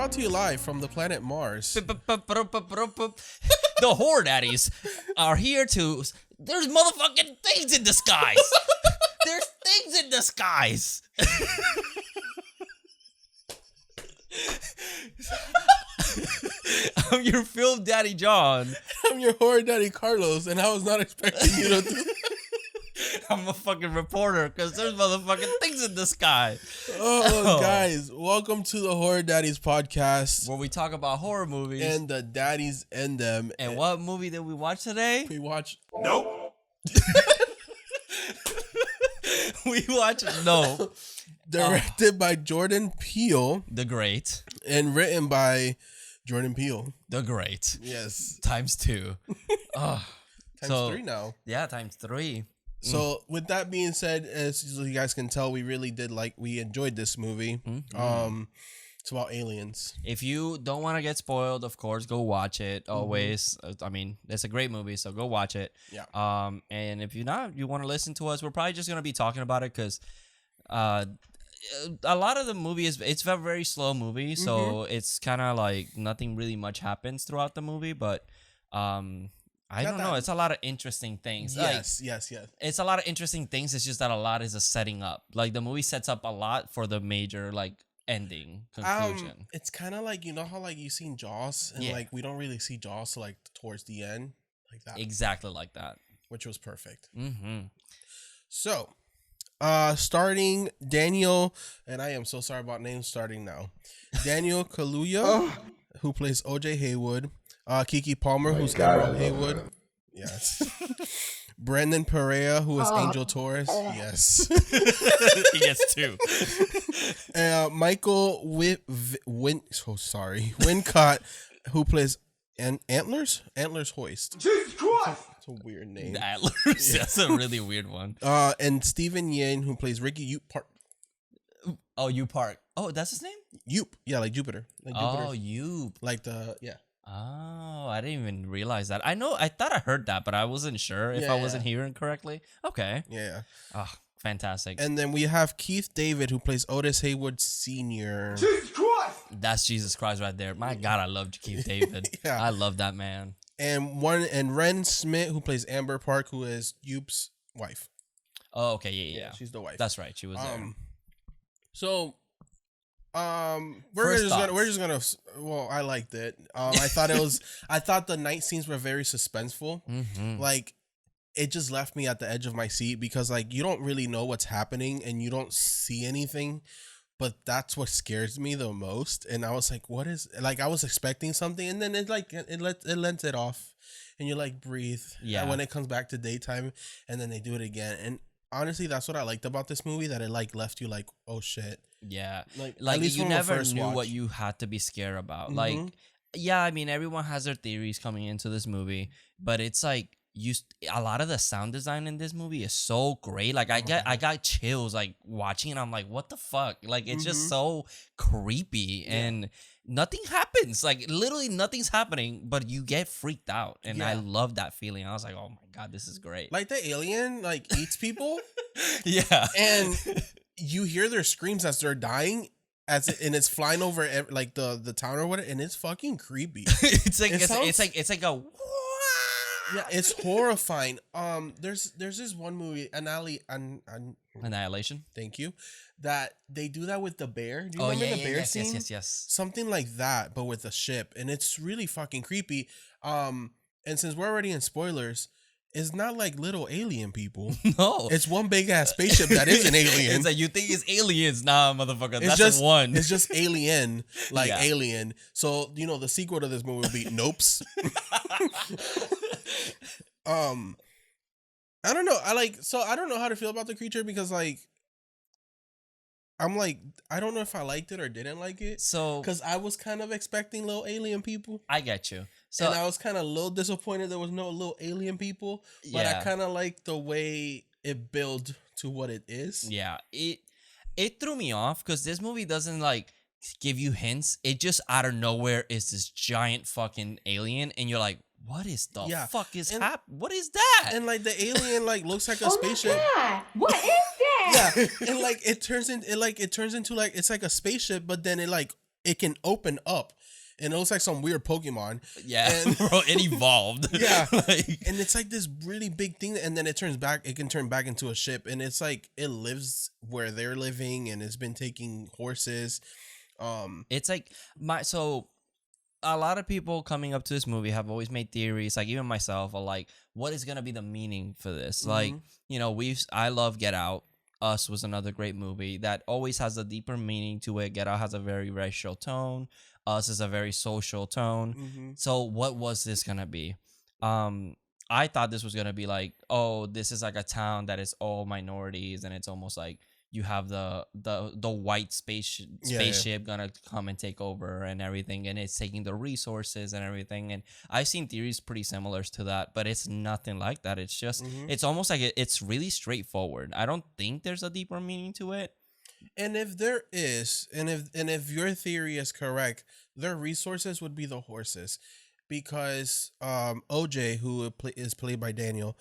brought to you live from the planet Mars. The Horror Daddies are here to... There's motherfucking things in the skies. There's things in the skies. I'm your film daddy, John. I'm your horror daddy, Carlos, and I was not expecting you to do I'm a fucking reporter because there's motherfucking things in the sky. Oh, guys, welcome to the Horror Daddies Podcast. Where we talk about horror movies. And the daddies and them. And what movie did we watch today? We watched... Nope. We watched Nope. Directed by Jordan Peele. The Great. And written by Jordan Peele. The Great. Yes. Times 2. Times 3 now. Yeah, times 3. So with that being said, as you guys can tell, we really did we enjoyed this movie. Mm-hmm. It's about aliens. If you don't want to get spoiled, of course, go watch it. Always. I mean, it's a great movie, so go watch it. Yeah. And if you're not, you want to listen to us, we're probably just gonna be talking about it because, a lot of the movie it's a very slow movie, so it's kind of like nothing really much happens throughout the movie, but I don't know. It's a lot of interesting things. Yes. It's a lot of interesting things. It's just that a lot is a setting up. Like the movie sets up a lot for the major ending conclusion. It's kind of like, you know how you seen Jaws and we don't really see Jaws till towards the end, like that. Exactly like that. Which was perfect. Mm-hmm. So, starting Daniel, and I am so sorry about names starting now. Daniel Kaluuya, who plays OJ Haywood. Kiki Palmer, who's Emerald Haywood. Yes. Brendan Perea, who is Angel Torres. Yes. He gets 2. Michael Wincott, who plays Antlers Hoist. Jesus Christ! It's a weird name. The Antlers. That's a really weird one. And Stephen Yin, who plays Ricky Yoop Park. Oh, U Park. Oh, that's his name? Yoop. Yeah, like Jupiter. Oh, Yoop. Yeah. Oh, I didn't even realize that. I thought I heard that, but I wasn't sure if I wasn't hearing correctly. Okay. Yeah. Oh, fantastic. And then we have Keith David, who plays Otis Haywood Sr. Jesus Christ! That's Jesus Christ right there. My God, I love Keith David. Yeah. I love that man. And Ren Smith, who plays Amber Park, who is Yoop's wife. Oh, okay, yeah. She's the wife. That's right. She was there. So, we're just gonna. Well, I liked it. I thought the night scenes were very suspenseful. Mm-hmm. It just left me at the edge of my seat because you don't really know what's happening and you don't see anything, but that's what scares me the most. And I was like, what is I was expecting something, and then it lets it off, and you're like, breathe. Yeah. And when it comes back to daytime, and then they do it again, and honestly, that's what I liked about this movie, that it left you like, oh shit. Yeah. At least you from the never first knew watch. what you had to be scared about. Mhm. I mean, everyone has their theories coming into this movie, but it's a lot of the sound design in this movie is so great. I got chills watching it. I'm like, what the fuck? It's just so creepy and nothing happens. Literally nothing's happening, but you get freaked out. And I love that feeling. I was like, oh my God, this is great. The alien eats people. Yeah. And you hear their screams as they're dying, and it's flying over the town or whatever, and it's fucking creepy. it's like a yeah, it's horrifying. There's this one movie, Annihilation. Thank you. That they do that with the bear. Do you Oh remember yeah, the bear yes, scene? yes. Something like that, but with a ship, and it's really fucking creepy. And since we're already in spoilers, it's not like little alien people. No. It's one big ass spaceship that is an alien. It's you think it's aliens. Nah, motherfucker. It's That's just one. It's just alien, Yeah. alien. So, the sequel to this movie will be Nopes. I don't know. I don't know how to feel about the creature because I'm I don't know if I liked it or didn't like it. So, because I was kind of expecting little alien people. I get you. So, and I was kind of a little disappointed there was no little alien people. But I kind of like the way it built to what it is. Yeah. It threw me off because this movie doesn't give you hints. It just out of nowhere is this giant fucking alien. And you're like, what is the fuck is happening? What is that? And the alien looks like a spaceship. God, what is that? Yeah, and it turns into it's like a spaceship, but then it it can open up, and it looks like some weird Pokemon. Yeah, and, bro, it evolved. Yeah, like, and it's like this really big thing, and then it turns back. It can turn back into a ship, and it's like it lives where they're living, and it's been taking horses. It's like so. A lot of people coming up to this movie have always made theories, like even myself, are like, what is gonna be the meaning for this? Like, you know, I love Get Out. Us was another great movie that always has a deeper meaning to it. Get Out has a very racial tone. Us is a very social tone. So what was this gonna be? I thought this was gonna be like, oh, this is like a town that is all minorities, and it's almost like you have the white spaceship gonna come and take over and everything, and it's taking the resources and everything. And I've seen theories pretty similar to that, but it's nothing like that. It's just it's almost like it's really straightforward. I don't think there's a deeper meaning to it. And if there is, and if your theory is correct, their resources would be the horses, because OJ, who is played by Daniel,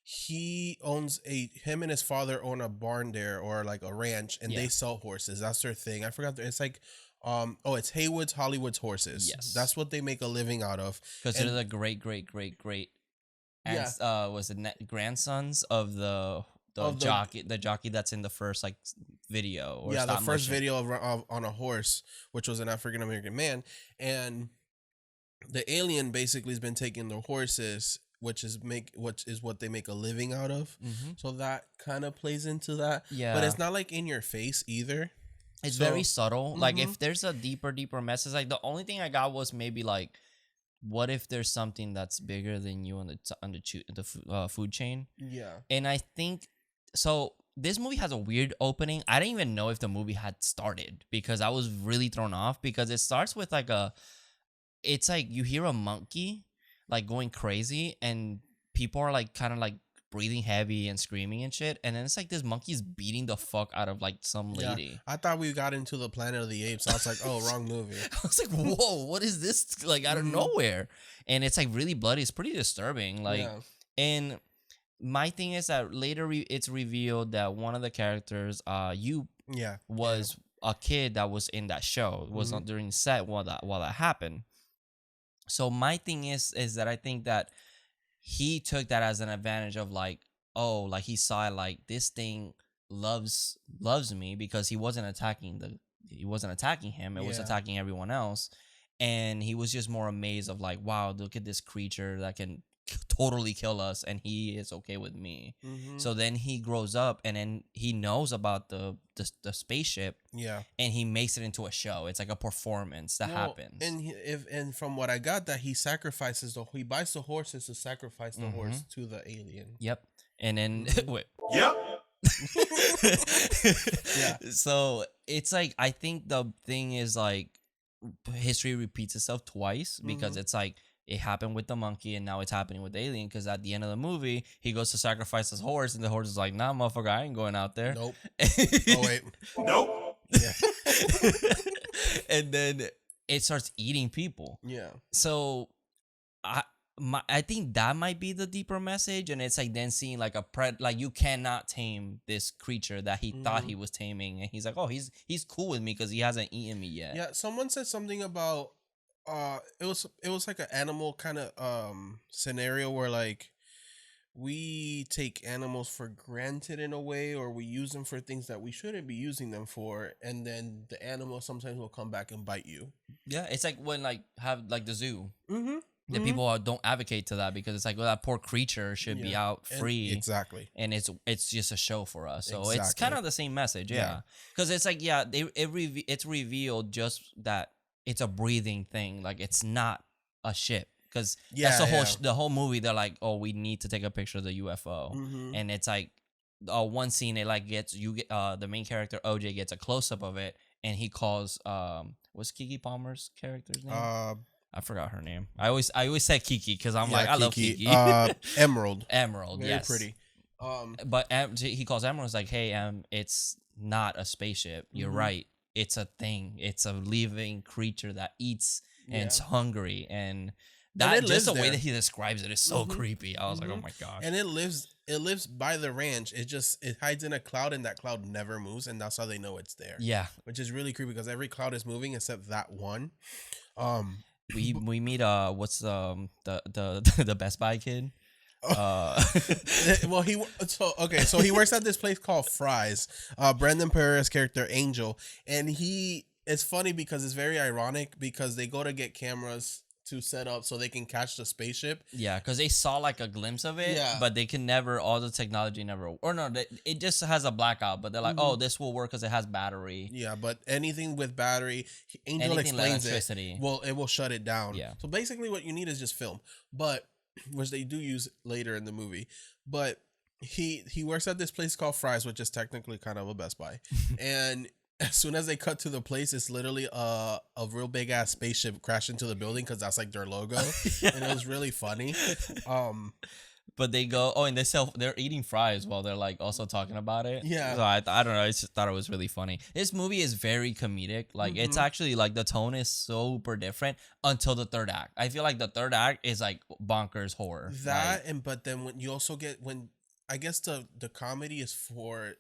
him and his father own a barn there, or like a ranch, and they sell horses. That's their thing. I forgot. It's like it's Haywood's Hollywood's horses. Yes, that's what they make a living out of. Because they're the great was it grandsons of the jockey that's in the first like video, or the first video of on a horse, which was an African American man. And the alien basically has been taking the horses, which is what they make a living out of. So that kind of plays into that. Yeah, but it's not like in your face either. It's very subtle. Like if there's a deeper message, like the only thing I got was maybe like, what if there's something that's bigger than you on the food chain? Yeah, and I think so. This movie has a weird opening. I didn't even know if the movie had started, because I was really thrown off, because it starts with like it's like you hear a monkey like going crazy, and people are like kind of like breathing heavy and screaming and shit, and then it's like this monkey's beating the fuck out of like some lady. Yeah, I thought we got into the Planet of the Apes. I was like, oh, wrong movie. I was like, whoa, what is this? Like out of nowhere, and it's like really bloody. It's pretty disturbing. Like, and my thing is that later it's revealed that one of the characters, was a kid that was in that show. It was not during set while that happened. So my thing is that I think that he took that as an advantage of like, oh, like he saw it like this thing loves me, because he wasn't attacking him. It was attacking everyone else. And he was just more amazed of like, wow, look at this creature that can totally kill us, and he is okay with me. So then he grows up, and then he knows about the spaceship, and he makes it into a show. It's like a performance that happens. And from what I got, that he buys the horses to sacrifice the horse to the alien. Yep. And then wait. Yep. So it's like, I think the thing is like, history repeats itself twice, because it's like, it happened with the monkey, and now it's happening with the alien, because at the end of the movie, he goes to sacrifice his horse, and the horse is like, nah, motherfucker, I ain't going out there. Nope. Oh, wait. Nope. Yeah. And then it starts eating people. Yeah. So I think that might be the deeper message, and it's like then seeing like like you cannot tame this creature that he thought he was taming, and he's like, oh, he's cool with me because he hasn't eaten me yet. Yeah, someone said something about it was like an animal kind of scenario where like we take animals for granted in a way, or we use them for things that we shouldn't be using them for, and then the animal sometimes will come back and bite you. Yeah, it's like when like have like the zoo. The people don't advocate to that, because it's like, well, that poor creature should be out free. Exactly. And it's just a show for us. So it's kind of the same message. Yeah. Because it's like, it's revealed just that it's a breathing thing. Like, it's not a ship. Because that's the whole movie. They're like, oh, we need to take a picture of the UFO. And it's like, one scene, it like the main character, OJ, gets a close-up of it. And he calls, what's Keke Palmer's character's name? I forgot her name. I always say Kiki, because I'm like, I love Kiki. Emerald. Emerald, very pretty. But he calls Emerald, like, hey, it's not a spaceship. You're right. It's a thing. It's a living creature that eats and it's hungry. And that just the way that he describes it is so creepy. I was like, oh my gosh. And it lives it lives by the ranch. It hides in a cloud, and that cloud never moves, and that's how they know it's there. Yeah. Which is really creepy because every cloud is moving except that one. Um, We meet what's the the Best Buy kid. well, so he works at this place called Fry's. Brendan Perez character Angel, and it's funny because it's very ironic because they go to get cameras to set up so they can catch the spaceship. Yeah, because they saw like a glimpse of it, Yeah. but they can never. All the technology never, or no, it just has a blackout. But they're like, oh, this will work because it has battery. Yeah, but anything with battery, Angel Anything like explains electricity. it. Well, it will shut it down. Yeah. So basically, what you need is just film, but which they do use later in the movie. But he works at this place called Fry's, which is technically kind of a Best Buy, and as soon as they cut to the place, it's literally a real big ass spaceship crashed into the building because that's like their logo, and it was really funny. But they go, and they're eating fries while they're like also talking about it. Yeah. So I don't know. I just thought it was really funny. This movie is very comedic. Like it's actually like the tone is super different until the third act. I feel like the third act is like bonkers horror. But then when you also get I guess the comedy is for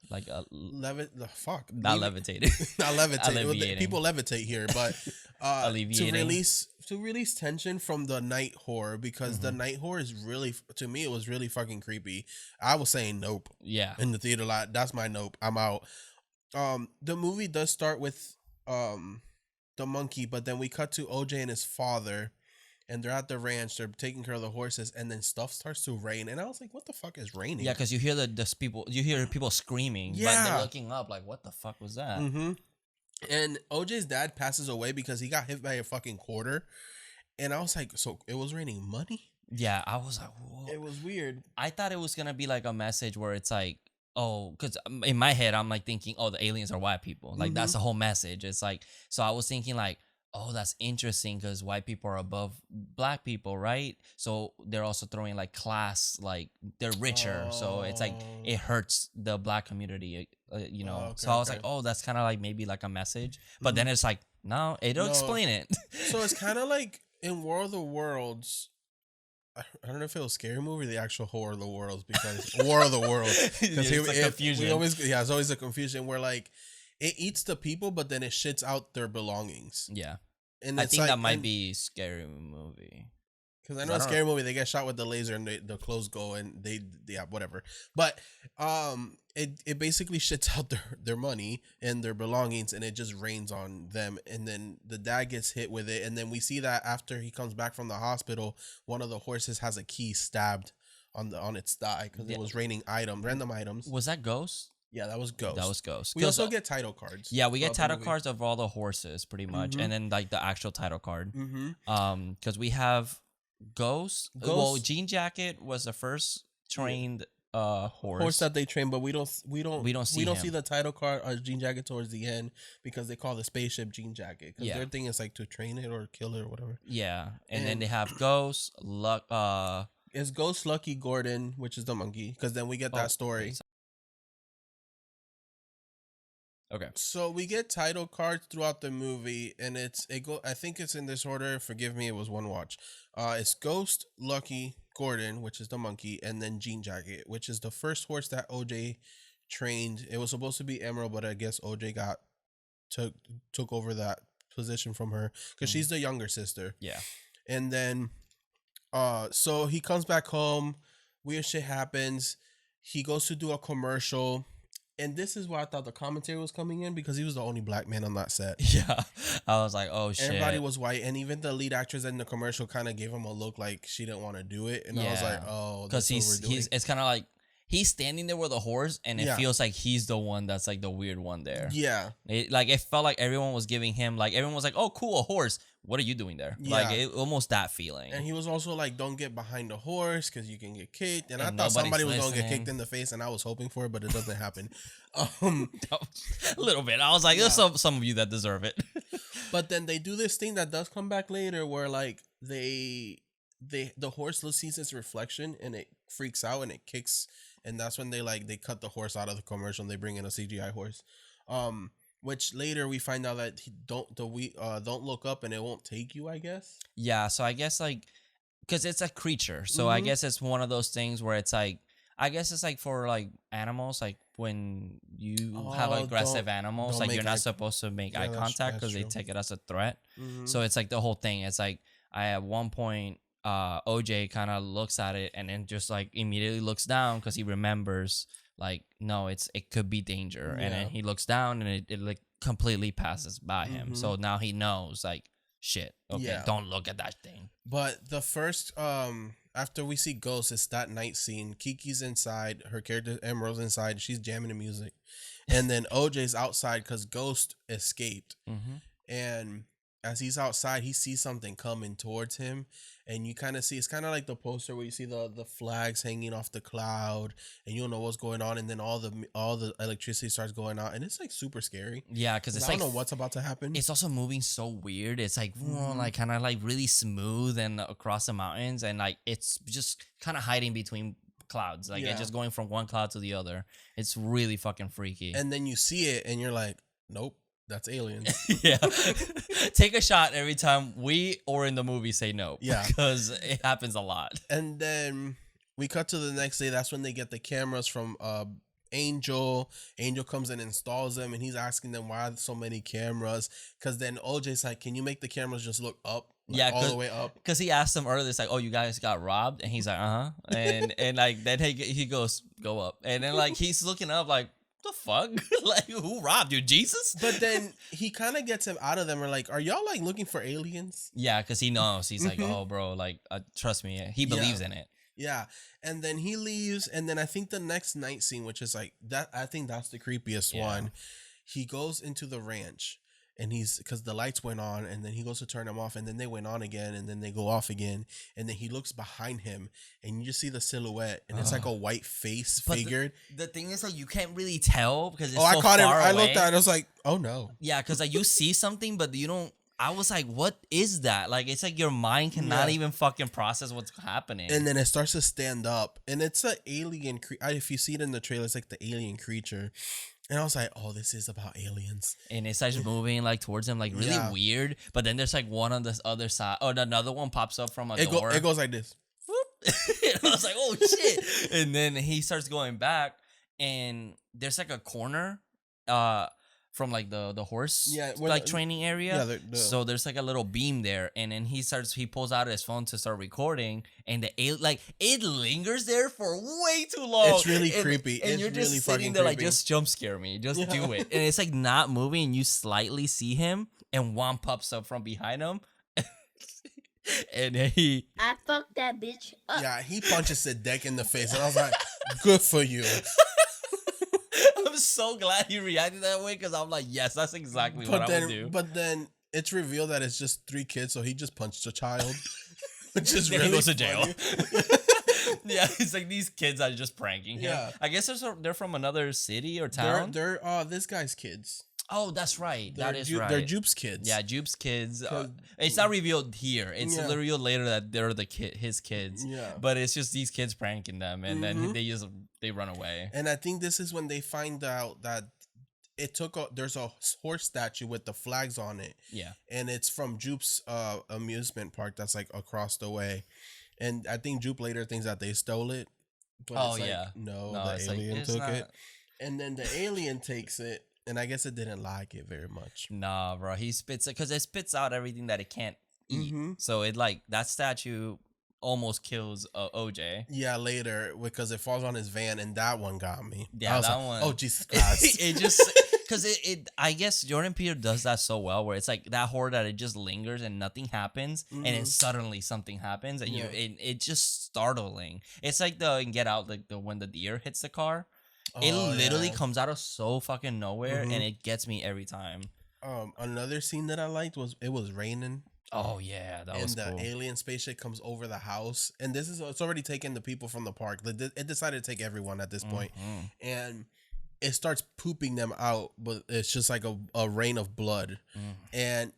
like a not levitating. not levitate. Alleviating. People levitate here, but Alleviating. to release tension from the night horror because the night horror is really, to me, it was really fucking creepy. I was saying nope. Yeah. In the theater lot, that's my nope. I'm out. The movie does start with the monkey, but then we cut to OJ and his father. And they're at the ranch. They're taking care of the horses, and then stuff starts to rain. And I was like, "What the fuck is raining?" Yeah, because you hear you hear people screaming, but they're looking up like, "What the fuck was that?" Mm-hmm. And OJ's dad passes away because he got hit by a fucking quarter. And I was like, "So it was raining money?" Yeah, I was like, whoa. It was weird. I thought it was gonna be like a message where it's like, oh, because in my head I'm like thinking, oh, the aliens are white people. Like that's the whole message. It's like, so I was thinking like, oh, that's interesting because white people are above black people, right? So they're also throwing like class, like they're richer. So it's like it hurts the black community, you know. Okay, so I was like, oh, that's kind of like maybe like a message. But then it's like, no, it'll explain it. So it's kind of like in War of the Worlds. I don't know if it was Scary Movie or the actual Horror of the Worlds because War of the Worlds. Because it's a confusion. It's always a confusion where like it eats the people, but then it shits out their belongings. Yeah. And I think that might be Scary Movie. Because I know in Scary Movie they get shot with the laser and the clothes go and they whatever. But it basically shits out their money and their belongings and it just rains on them. And then the dad gets hit with it. And then we see that after he comes back from the hospital, one of the horses has a key stabbed on its thigh because it was random items. Was that Ghost? Yeah, that was Ghost. We 'Cause, also get title cards. Yeah, we get title cards of all the horses pretty much, and then like the actual title card. Because we have Ghost. Well, Jean Jacket was the first trained horse that they train, but we don't see him. the title card or Jean Jacket towards the end because they call the spaceship Jean Jacket because their thing is like to train it or kill it or whatever. Yeah, and then they have Ghost, It's Ghost, Lucky, Gordon, which is the monkey, because then we get that story. Okay. So we get title cards throughout the movie, and I think it's in this order. Forgive me, it was one watch. It's Ghost, Lucky, Gordon, which is the monkey, and then Jean Jacket, which is the first horse that OJ trained. It was supposed to be Emerald, but I guess OJ took over that position from her because she's the younger sister. Yeah. And then, so he comes back home. Weird shit happens. He goes to do a commercial. And this is why I thought the commentary was coming in because he was the only black man on that set. Yeah. I was like, oh, shit. Everybody was white. And even the lead actress in the commercial kind of gave him a look like she didn't want to do it. And I was like, oh, because it's kind of like he's standing there with a horse and it feels like he's the one that's like the weird one there. Yeah. It felt like everyone was giving him, like, everyone was like, oh, cool, a horse. What are you doing there? Yeah. Like, almost that feeling. And he was also like, don't get behind the horse because you can get kicked. And I thought somebody was going to get kicked in the face and I was hoping for it, but it doesn't happen. A little bit. I was like, there's some of you that deserve it. But then they do this thing that does come back later where like the horse sees its reflection and it freaks out and it kicks. And that's when they cut the horse out of the commercial and they bring in a CGI horse. Which later we find out that don't look up and it won't take you, I guess. Yeah, so I guess like because it's a creature. So I guess it's one of those things where it's like, I guess it's like for like animals, like when you have aggressive animals, don't like make you're not supposed to make eye contact because they true. take it as a threat. Mm-hmm. So it's like the whole thing. It's like I at one point, OJ kind of looks at it and then just like immediately looks down because he remembers like no, it could be danger, and then he looks down and it like completely passes by him. So now he knows like shit. Okay, don't look at that thing. But the first after we see Ghost, it's that night scene. Kiki's inside, her character Emerald's inside, she's jamming the music. And then OJ's outside because Ghost escaped. And as he's outside, he sees something coming towards him. And you kind of see, it's kind of like the poster where you see the flags hanging off the cloud and you don't know what's going on. And then all the electricity starts going out. And it's like super scary. Yeah, because it's I like, don't know what's about to happen. it's also moving so weird. It's like, like kind of like really smooth and across the mountains. And like, it's just kind of hiding between clouds. Like, it's just going from one cloud to the other. It's really fucking freaky. And then you see it and you're like, nope. That's aliens. Yeah. Take a shot every time we or in the movie say no. Yeah. Because it happens a lot. And then we cut to the next day. That's when they get the cameras from Angel. Angel comes and installs them, and he's asking them why so many cameras. Because then OJ's like, can you make the cameras just look up? Like, all the way up. Because he asked them earlier, it's like, oh, you guys got robbed? And he's like, uh-huh. And like, then he goes, go up. And then like, he's looking up like, the fuck? Like, who robbed you, Jesus? But then he kind of gets him out of them. We're like, are y'all like looking for aliens? Yeah, because he knows. He's like, oh, bro, like, trust me. He believes in it. Yeah. And then he leaves. And then I think the next night scene, which is like that, I think that's the creepiest one. He goes into the ranch. And he's, because the lights went on, and then he goes to turn them off, and then they went on again, and then they go off again, and then he looks behind him, and you just see the silhouette, and it's like a white face figured. The thing is, like, you can't really tell because it's I so caught it. far I away. looked at it, I was like, oh no. Yeah, because like you see something, but you don't. I was like, what is that? Like, it's like your mind cannot even fucking process what's happening. And then it starts to stand up, and it's an alien. If you see it in the trailer, it's like the alien creature. And I was like, oh, this is about aliens. And it starts moving like towards him, like really weird. But then there's like one on this other side. Oh, another one pops up from a door. It goes like this. And I was like, oh shit. And then he starts going back, and there's like a corner from like the horse like training area. Yeah, so there's like a little beam there, and then he pulls out his phone to start recording, and it lingers there for way too long. It's really creepy. And it's you're just really sitting there like, just jump scare me, just do it. And it's like not moving, and you slightly see him, and one pops up from behind him. And I fucked that bitch up. Yeah, he punches the deck in the face, and I was like, good for you. I'm so glad he reacted that way, because I'm like, yes, that's exactly what I would do. But then it's revealed that it's just 3 kids, so he just punched a child, which is then really he goes to funny. jail. Yeah, it's like these kids are just pranking him. Yeah. I guess they're from another city or town. They're this guy's kids. Oh, that's right. That is right. They're Jupe's kids. Yeah, Jupe's kids. It's not revealed here. It's revealed later that they're his kids. Yeah. But it's just these kids pranking them, and then they run away. And I think this is when they find out that there's a horse statue with the flags on it. Yeah. And it's from Jupe's amusement park that's like across the way. And I think Jupe later thinks that they stole it. But it's like, no, the alien took it. And then the alien takes it. And I guess it didn't like it very much. Nah, bro. He spits it because it spits out everything that it can't eat. So it that statue almost kills OJ. Yeah, later because it falls on his van, and that one got me. Yeah, that one. Oh, Jesus Christ. It just because I guess Jordan Peele does that so well, where it's like that horror that it just lingers and nothing happens, and then suddenly something happens, and it's just startling. It's like the Get Out, like when the deer hits the car. It literally comes out of so fucking nowhere, and it gets me every time. Another scene that I liked was it was raining. Oh yeah, that was cool. And the alien spaceship comes over the house, and it's already taken the people from the park. It decided to take everyone at this point, and it starts pooping them out, but it's just like a rain of blood. And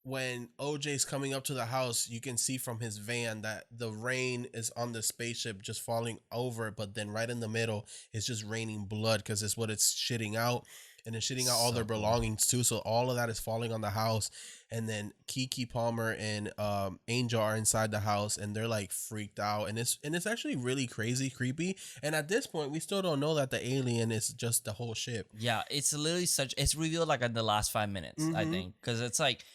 when OJ's coming up to the house, you can see from his van that the rain is on the spaceship just falling over, but then right in the middle, it's just raining blood because it's what it's shitting out. and then shitting out all So their cool. belongings too. So all of that is falling on the house, and then Kiki Palmer and Angel are inside the house, and they're like freaked out, and it's actually really crazy, creepy. And at this point, we still don't know that the alien is just the whole ship. Yeah, it's literally it's revealed like in the last 5 minutes, I Mhm. think, because it's like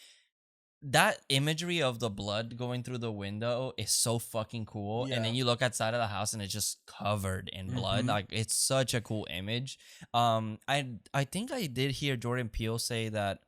that imagery of the blood going through the window is so fucking cool. And then Yeah. you look outside of the house and it's just covered in blood. Mhm. Like it's such a cool image. I think I did hear Jordan Peele say that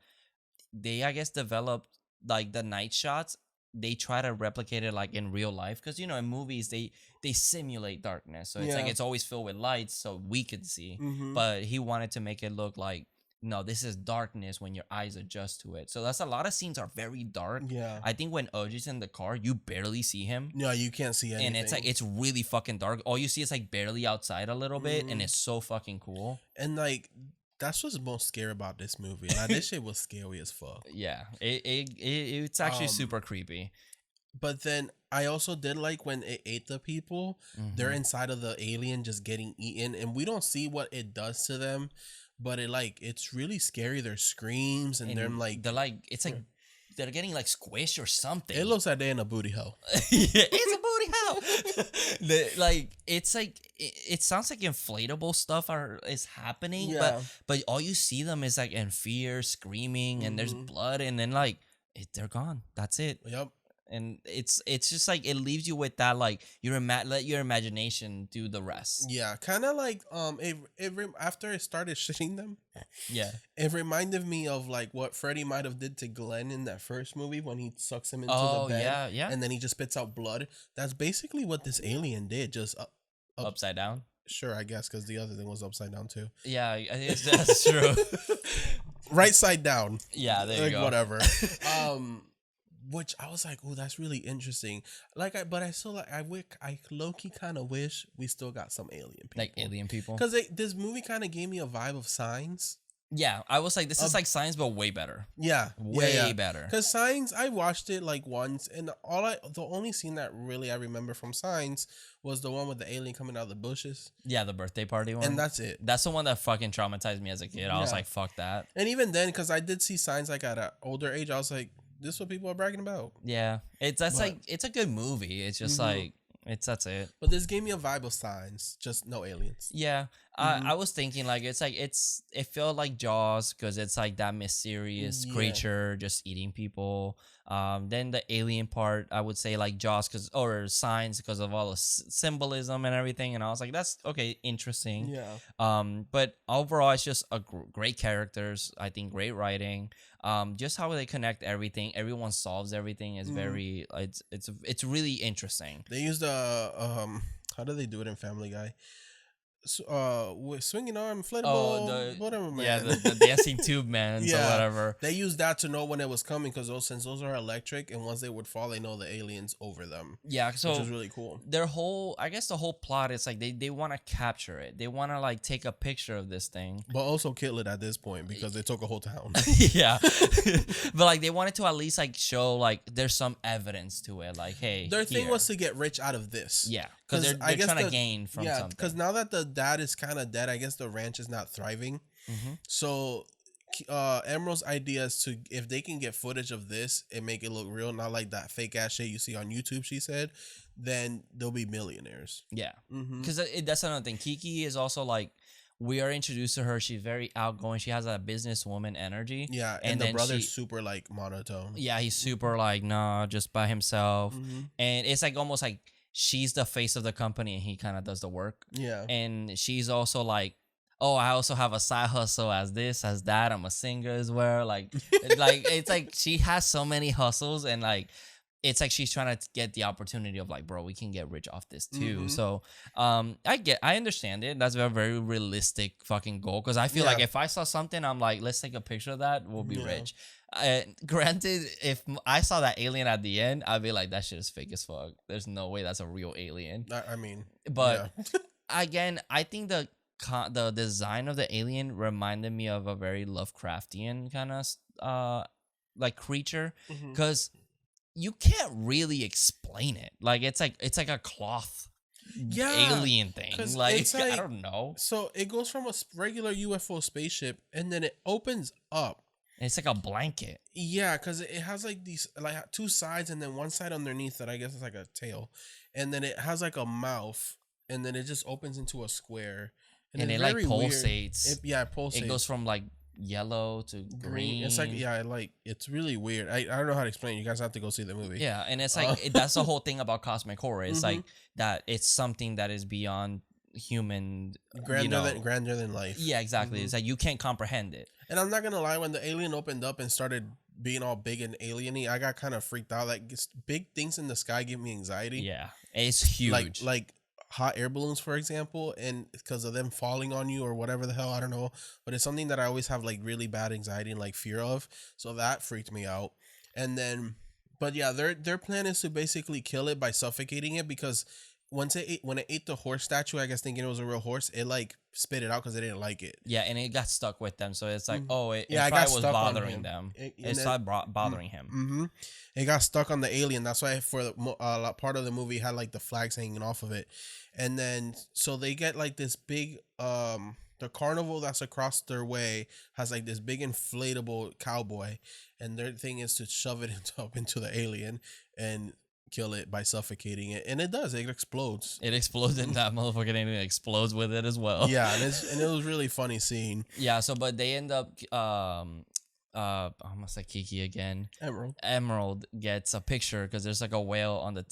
they, I guess, developed like the night shots. They try to replicate it like in real life, because you know in movies they simulate darkness, so it's like Yeah. it's always filled with lights so we could see. Mhm. But he wanted to make it look like, no, this is darkness when your eyes adjust to it. So that's a lot of scenes are very dark. Yeah. I think when OG's in the car, you barely see him. No, you can't see anything. And it's like it's really fucking dark. All you see is like barely outside a little bit, and Mhm. it's so fucking cool. And like that's what's most scary about this movie. Like this shit was scary as fuck. Yeah, it's actually Um, super creepy. But then I also did like when it ate the people. They're Mhm. inside of the alien just getting eaten, and we don't see what it does to them. But it's really scary. Their screams and they're like they're like, it's like they're getting like squished or something. it looks like they're in a booty hole. Yeah, it's a booty hole. Like it's like it sounds like inflatable stuff is happening, Yeah. but all you see them is like in fear, screaming, and there's Mhm. blood, and then like they're gone. That's it. Yep. And it's just like it leaves you with that, like let your imagination do the rest. Yeah, kind of like after it started shitting them, Yeah. it reminded me of like what Freddy might have did to Glenn in that first movie when he sucks him into Oh, the bed. yeah, yeah. And then he just spits out blood. That's basically what this alien did. Just Upside down. sure, I guess, because the other thing was upside down too. Yeah, I think that's true. Right side down. Yeah, there you Like go. whatever. Which I was like, oh, that's really interesting. But I still like I low key kind of wish we still got some alien people. Like alien people. Because this movie kind of gave me a vibe of Signs. Yeah, I was like, this is like Science, but way better. Yeah, Way better. Because Signs, I watched it like once, and the only scene that really I remember from Signs was the one with the alien coming out of the bushes, Yeah, the birthday party one. and that's it. That's the one that fucking traumatized me as a kid. I was Yeah. like, fuck that. And even then, because I did see Signs like at an older age, I was like, this is what people are bragging about. Yeah, it's a good movie. It's just Mhm. like that's it. But this gave me a vibe of Signs, just no aliens. Yeah, Mhm. I was thinking like it felt like Jaws, because it's like that mysterious Yeah. creature just eating people. Then the alien part, I would say like Jaws, or Signs, because of all the symbolism and everything. And I was like, that's okay, interesting. Yeah. But overall, it's just a great characters. I think great writing. Just how they connect everything. Everyone solves everything is very. It's really interesting. They used how do they do it in Family Guy? With swinging arm, inflatable, whatever, man. Yeah, the dancing tube man, or Yeah. whatever. They used that to know when it was coming, because since those are electric, and once they would fall, they know the aliens over them, Yeah, which so is really cool. their whole, I guess the whole plot is like they want to capture it. They want to like take a picture of this thing. But also kill it at this point, because they took a whole town. Yeah. But like they wanted to at least like show like there's some evidence to it. Like, hey, Their thing here. was to get rich out of this. Yeah, because they're I guess trying to gain from yeah, something. because now that the dad is kind of dead, I guess the ranch is not thriving. Mhm. So Emerald's idea is to, if they can get footage of this and make it look real, not like that fake ass shit you see on YouTube, she said, then they'll be millionaires. Yeah, Mm-hmm. because that's another thing. Kiki is also like, we are introduced to her. She's very outgoing. She has that businesswoman energy. Yeah, And and the then brother's she- super like monotone. Yeah, he's super like, nah, just by himself. Mhm. And it's like almost like she's the face of the company and he kind of does the work. Yeah. And she's also like, oh, I also have a side hustle as this, as that. I'm a singer as well. Like, it's like she has so many hustles, and like it's like she's trying to get the opportunity of like, bro, we can get rich off this too. Mhm. So I understand it. That's a very realistic fucking goal, because I feel like Yeah. if I saw something, I'm like, let's take a picture of that, we'll be Yeah. rich. Granted, if I saw that alien at the end, I'd be like, that shit is fake as fuck. There's no way that's a real alien. I mean, But yeah. again, I think the design of the alien reminded me of a very Lovecraftian kind of like creature, Mhm. because you can't really explain it. Like it's like a cloth alien thing. 'cause Like, it's I don't know. So it goes from a regular UFO spaceship, and then it opens up. It's like a blanket. Yeah, because it has like these like two sides, and then one side underneath that I guess is like a tail, and then it has like a mouth, and then it just opens into a square, And it's it like very weird. pulsates. It pulsates. It goes from like yellow to green. It's like it's really weird. I don't know how to explain it. You guys have to go see the movie. Yeah, and it's like that's the whole thing about cosmic horror. It's like Mhm. that it's something that is beyond human, grander than life. Yeah, exactly. Mhm. It's like you can't comprehend it. And I'm not gonna lie, when the alien opened up and started being all big and alieny, I got kind of freaked out. Like big things in the sky give me anxiety. Yeah, it's huge. Like hot air balloons, for example, and because of them falling on you or whatever the hell, I don't know. But it's something that I always have like really bad anxiety and like fear of. So that freaked me out. And then, but yeah, their plan is to basically kill it by suffocating it, because when it ate the horse statue, I guess thinking it was a real horse, it like spit it out because it didn't like it. Yeah, and it got stuck with them, so it's like, it I probably got was stuck on bothering him. them. And It then- started bothering him. Mm-hmm. It got stuck on the alien. That's why for part of the movie had like the flags hanging off of it, and then so they get like this big the carnival that's across their way has like this big inflatable cowboy, and their thing is to shove it up into the alien and kill it by suffocating it, and it does. It explodes. It explodes, and that motherfucking alien explodes with it as well. Yeah, and it was really funny seeing Yeah. So, but they end up I almost like Kiki again. Emerald gets a picture because there's like a whale on the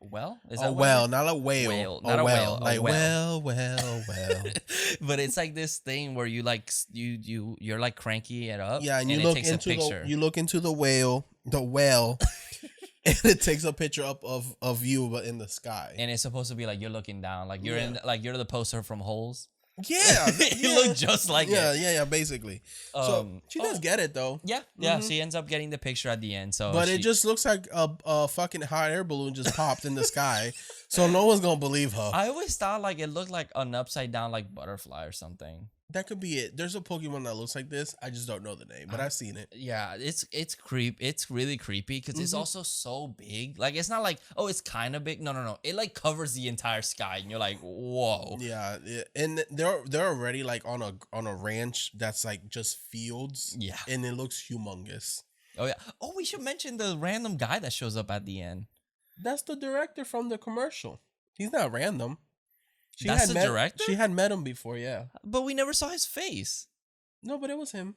well. Is that a what whale, it is? not a whale. Whale, not a whale, a Like whale. well. But it's like this thing where you like you're like cranky it up. Yeah, and you it look takes a into picture. you look into the whale, and it takes a picture up of you, but in the sky. and it's supposed to be like you're looking down, like you're in like you're the poster from Holes. Yeah, You look just like it. Yeah, basically. So she does get it though. Yeah, she ends up getting the picture at the end. So, But it just looks like a fucking hot air balloon just popped in the sky, so no one's gonna believe her. I always thought like it looked like an upside down like butterfly or something. That could be it. There's a Pokemon that looks like this. I just don't know the name, but I've seen it. Yeah, it's It's really creepy because it's also so big. Like it's not like it's kind of big. No. It like covers the entire sky, and you're like, whoa. Yeah, and they're already like on a ranch that's like just fields. Yeah. And it looks humongous. Oh yeah. Oh, we should mention the random guy that shows up at the end. That's the director from the commercial. He's not random. That's the director? She had met him before, yeah. But we never saw his face. No, but it was him.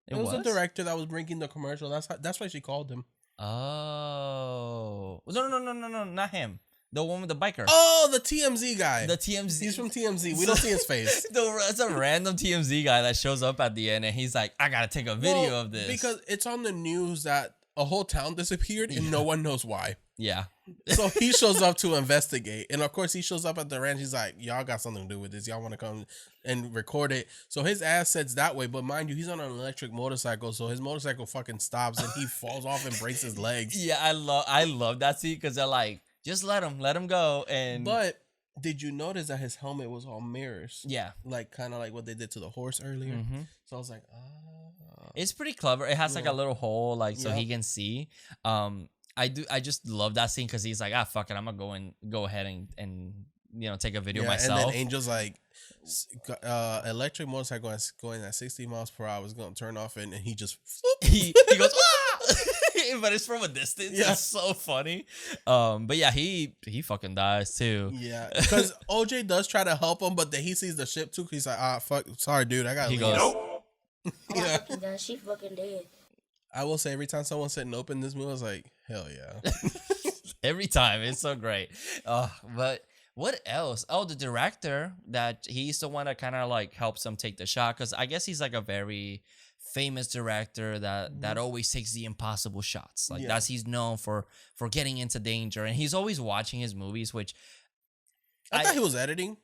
It was the director that was bringing the commercial. That's why she called him. Oh. No, not him. The one with the biker. Oh, the TMZ guy. The TMZ. He's from TMZ. We don't see his face. It's a random TMZ guy that shows up at the end, and he's like, I gotta take a video of this. Because it's on the news that a whole town disappeared and no one knows why. Yeah. So he shows up to investigate. And of course, he shows up at the ranch. He's like, y'all got something to do with this. Y'all want to come and record it. So his ass sets that way. But mind you, he's on an electric motorcycle. So his motorcycle fucking stops and he falls off and breaks his legs. Yeah, I love that scene because they're like, just let him go. And But did you notice that his helmet was all mirrors? yeah, Like kind of like what they did to the horse earlier. mm-hmm. So I was like, It's pretty clever. It has like a little hole, like so he can see. I just love that scene because he's like, fuck it, I'm gonna go ahead and take a video myself. And then Angel's like, electric motorcycle is going at 60 miles per hour is going to turn off, and he just he goes, ah! But it's from a distance. Yeah. It's so funny. But yeah, he fucking dies too. Yeah, because OJ does try to help him, but then he sees the ship too. He's like, fuck, sorry, dude, I gotta He leave. goes, Yeah. She fucking dead. I will say, every time someone said nope in this movie, I was like, hell yeah. every time. It's so great. But what else? Oh, the director, that he's the one that kind of like helps him take the shot, because I guess he's like a very famous director that always takes the impossible shots. Like he's known for getting into danger, and he's always watching his movies, which I thought he was editing.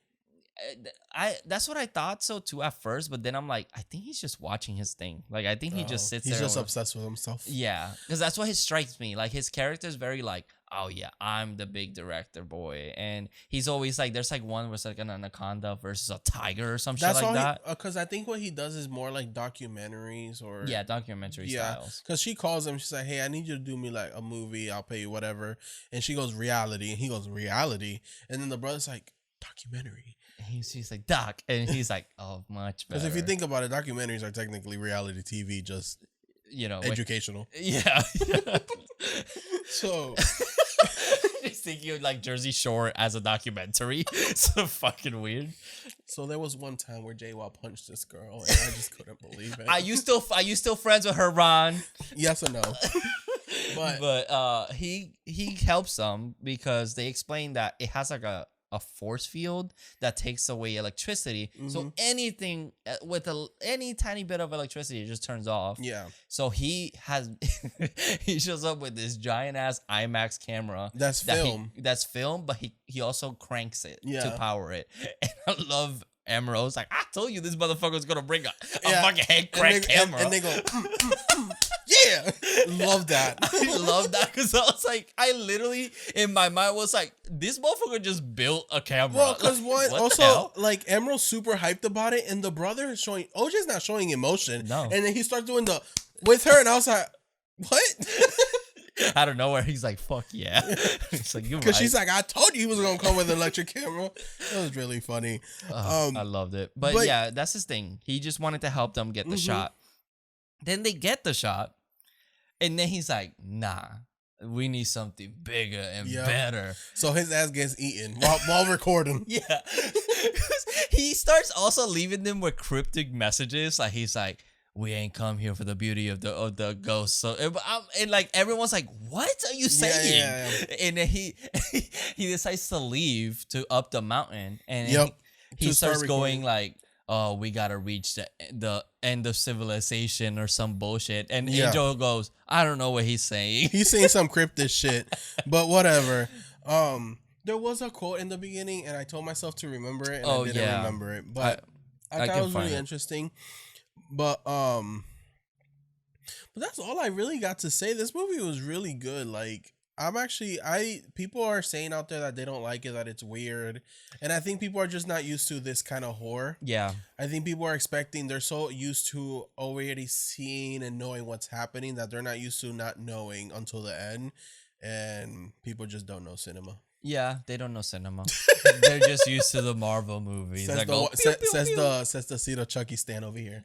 That's what I thought so too at first, but then I'm like, I think he's just watching his thing. Like I think he just sits He's there. just obsessed with himself. Yeah, because that's what strikes me. Like his character is very like, oh yeah, I'm the big director boy. And he's always like, there's like one where it's like an anaconda versus a tiger or some shit like that. Because I think what he does is more like documentaries or Yeah, documentary styles. Because she calls him, she's like, "Hey, I need you to do me like a movie. I'll pay you whatever." And she goes, "Reality," and he goes, "Reality," and then the brother's like, "Documentary." She's like, Doc, and he's like, oh, much better. Because if you think about it, documentaries are technically reality TV, just educational. Yeah. So just thinking of like Jersey Shore as a documentary. So fucking weird. So there was one time where JWoww punched this girl, and I just couldn't believe it. Are you still friends with her, Ron? Yes or no? But he helps them because they explain that it has like a force field that takes away electricity. Mm-hmm. So anything with any tiny bit of electricity, it just turns off. Yeah. So he shows up with this giant ass IMAX camera that's film, but he also cranks it to power it. And I love Emerald's like, I told you this motherfucker's gonna bring a fucking head crank camera. And they go, yeah. Love that. I love that because I was like, I literally in my mind was like, this motherfucker just built a camera. Well, because also like Emerald's super hyped about it, and the brother is showing OJ's not showing emotion. No. And then he starts doing the with her, and I was like, what? Out of nowhere, he's like, fuck yeah. It's like, you're right. Because she's like, I told you he was going to come with an electric camera. That was really funny. I loved it. But yeah, that's his thing. He just wanted to help them get the shot. Then they get the shot. And then he's like, nah, we need something bigger and better. So his ass gets eaten while recording. Yeah. He starts also leaving them with cryptic messages. Like, he's like, we ain't come here for the beauty of the ghost. So and like everyone's like, what are you saying? Yeah. And then he decides to leave to up the mountain, and he starts going like, oh, we gotta reach the end of civilization or some bullshit. And Angel goes, I don't know what he's saying. He's saying some cryptic shit, but whatever. There was a quote in the beginning, and I told myself to remember it, and I didn't remember it. But I thought it was really interesting. But that's all I really got to say. This movie was really good. Like, people are saying out there that they don't like it, that it's weird. And I think people are just not used to this kind of horror. Yeah. I think people are they're so used to already seeing and knowing what's happening that they're not used to not knowing until the end. And people just don't know cinema. Yeah, they don't know cinema. They're just used to the Marvel movies. Says the seat of Chucky stand over here.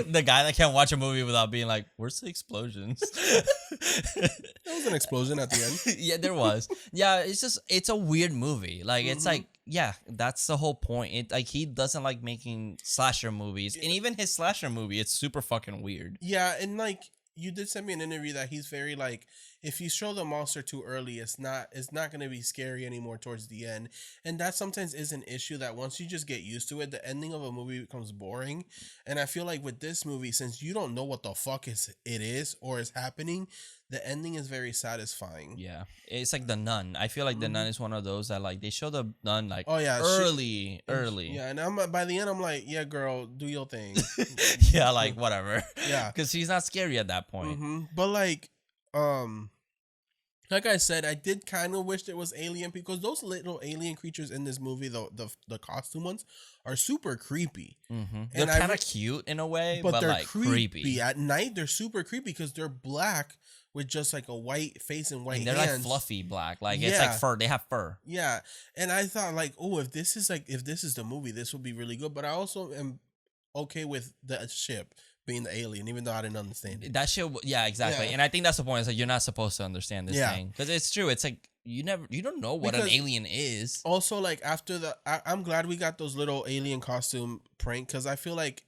The guy that can't watch a movie without being like, where's the explosions? There was an explosion at the end. Yeah, there was. Yeah, it's a weird movie. Like, it's like, yeah, that's the whole point. It like he doesn't like making slasher movies. And even his slasher movie, it's super fucking weird. Yeah, and like, you did send me an interview that he's very like, if you show the monster too early, it's not going to be scary anymore towards the end. And that sometimes is an issue, that once you just get used to it, the ending of a movie becomes boring. And I feel like with this movie, since you don't know what the fuck it is or is happening, the ending is very satisfying. Yeah. It's like The Nun. I feel like The Nun is one of those that like they show the nun like early. Yeah, and by the end I'm like, yeah, girl, do your thing. Yeah, like whatever. Yeah. Cuz she's not scary at that point. But like I said, I did kind of wish there was alien, because those little alien creatures in this movie, the costume ones, are super creepy. They're kind of cute in a way, but they're like creepy. At night, they're super creepy because they're black with just like a white face and white hands. They're like fluffy black, like it's like fur. They have fur. Yeah, and I thought like, oh, if this is the movie, this would be really good. But I also am okay with the ship being the alien, even though I didn't understand it. That shit, yeah, exactly. Yeah. And I think that's the point. Is like, you're not supposed to understand this thing, because it's true. It's like you don't know what an alien is. Also, like after I'm glad we got those little alien costume prank, because I feel like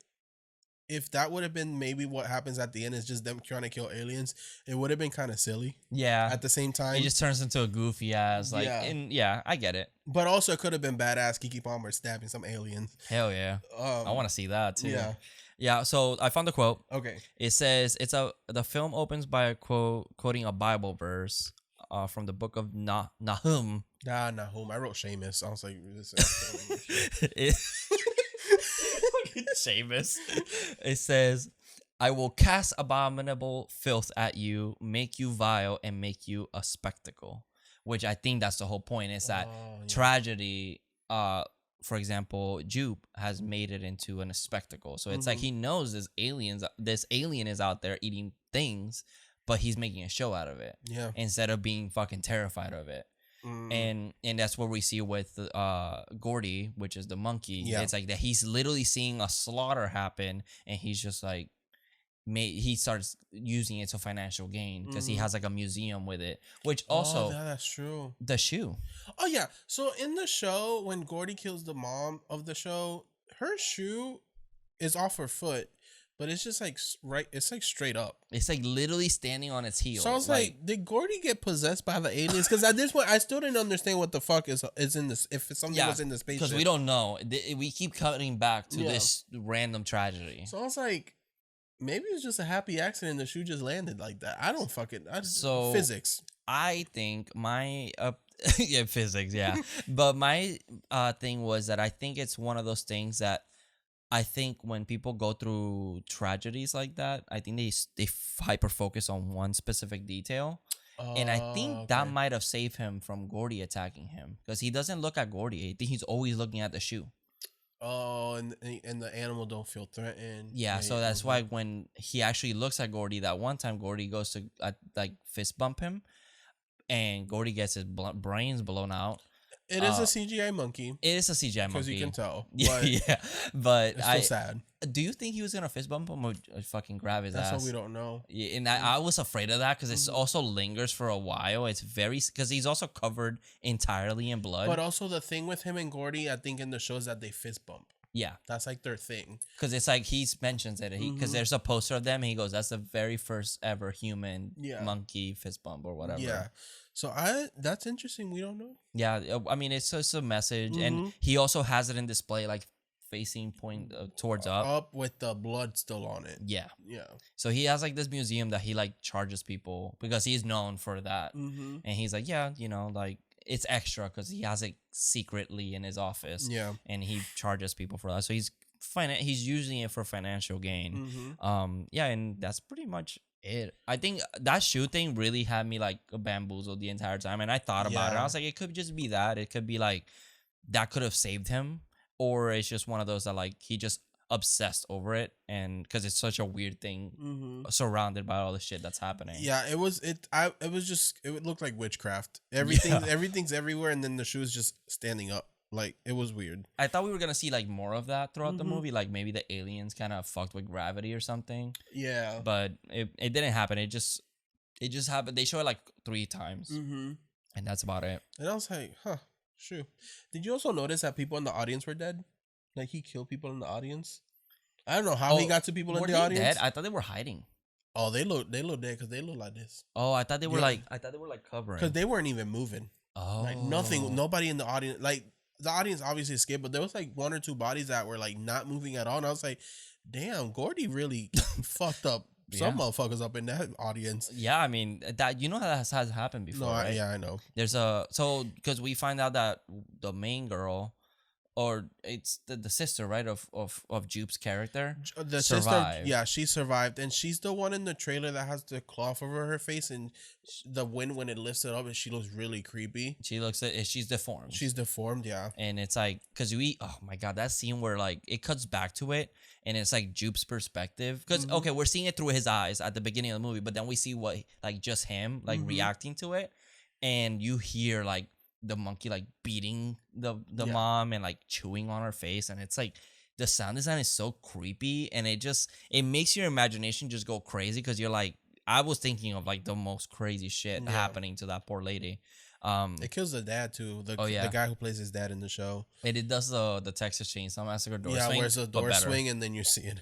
if that would have been maybe what happens at the end, is just them trying to kill aliens, it would have been kind of silly. Yeah. At the same time, it just turns into a goofy ass like, and I get it. But also, it could have been badass Keke Palmer stabbing some aliens. Hell yeah. I want to see that too. Yeah. Yeah, so I found the quote. Okay. It says the film opens by quoting a Bible verse from the book of Nahum. Nahum. I wrote Seamus. I was like, this Seamus. It says, I will cast abominable filth at you, make you vile, and make you a spectacle. which I think that's the whole point. Is that yeah. tragedy, for example, Jupe has made it into a spectacle. So it's like he knows this alien is out there eating things, but he's making a show out of it. Yeah. Instead of being fucking terrified of it. And that's what we see with Gordy, which is the monkey. Yeah. It's like that he's literally seeing a slaughter happen, and he's just like, he starts using it to financial gain because he has like a museum with it. Which also, yeah, that's true. the shoe. Oh yeah. So in the show, when Gordy kills the mom of the show, her shoe is off her foot, but it's just like right. It's like straight up. It's like literally standing on its heel. So I was like, did Gordy get possessed by the aliens? Because at this point, I still didn't understand what the fuck is in this. If something was in the spaceship, because we don't know. We keep cutting back to this random tragedy. So I was like, maybe it was just a happy accident. The shoe just landed like that. I don't fucking. So physics. I think my yeah, physics, yeah. But my thing was that I think it's one of those things that I think when people go through tragedies like that, I think they hyper focus on one specific detail. And I think that might have saved him from Gordy attacking him, because he doesn't look at Gordy. I think he's always looking at the shoe. Oh, and the animal don't feel threatened. Yeah, so that's why when he actually looks at Gordy, that one time Gordy goes to like fist bump him, and Gordy gets his brains blown out. It is a CGI monkey. It is a CGI monkey. Because you can tell. Yeah, yeah. But it's still sad. Do you think he was gonna fist bump him or fucking grab his ass? That's what we don't know. Yeah, and I was afraid of that because it also lingers for a while. It's because he's also covered entirely in blood. But also the thing with him and Gordy, I think in the show is that they fist bump. Yeah, that's like their thing. Because it's like he mentions it. Because there's a poster of them, and he goes, "That's the very first ever human monkey fist bump or whatever." Yeah. So that's interesting. We don't know. Yeah, I mean, it's just a message, and he also has it in display, like facing towards up with the blood still on it. Yeah, yeah. So he has like this museum that he like charges people because he's known for that, and he's like, yeah, like it's extra because he has it secretly in his office. Yeah, and he charges people for that. So he's using it for financial gain. Yeah, and that's pretty much it. I think that shoe thing really had me like bamboozled the entire time, and I thought about it. I was like, it could just be that. It could be like that could have saved him, or it's just one of those that like he just obsessed over it, and because it's such a weird thing surrounded by all the shit that's happening. Yeah, it was. It looked like witchcraft. Everything's everywhere, and then the shoe is just standing up. Like, it was weird. I thought we were gonna see like more of that throughout the movie, like maybe the aliens kind of fucked with gravity or something. Yeah, but it didn't happen. It just happened. They show it like 3 times, and that's about it. And I was like, huh, shoot. Did you also notice that people in the audience were dead? Like, he killed people in the audience. I don't know how he got to people in the audience. Dead? I thought they were hiding. Oh, they look dead because they look like this. Oh, I thought they were like covering, because they weren't even moving. Oh, like nothing. Nobody in the audience. Like, the audience obviously escaped, but there was like 1 or 2 bodies that were like not moving at all. And I was like, damn, Gordy really fucked up some motherfuckers up in that audience. Yeah, I mean, that how that has happened before, right? Yeah, I know. There's because we find out that the main girl, or it's the sister, right, of Jupe's character, the survived. Sister, yeah, she survived, and she's the one in the trailer that has the cloth over her face, and the wind when it lifts it up, and she looks really creepy. She's deformed. She's deformed, yeah. And it's like, because oh my god, that scene where like it cuts back to it, and it's like Jupe's perspective, because okay, we're seeing it through his eyes at the beginning of the movie, but then we see what like just him like reacting to it, and you hear like the monkey like beating the mom and like chewing on her face, and it's like the sound design is so creepy, and it makes your imagination just go crazy, because you're like, I was thinking of like the most crazy shit happening to that poor lady. It kills the dad too. The guy who plays his dad in the show. And it does the Texas Chainsaw Massacre door swing. Yeah, where's the door swing and then you see it.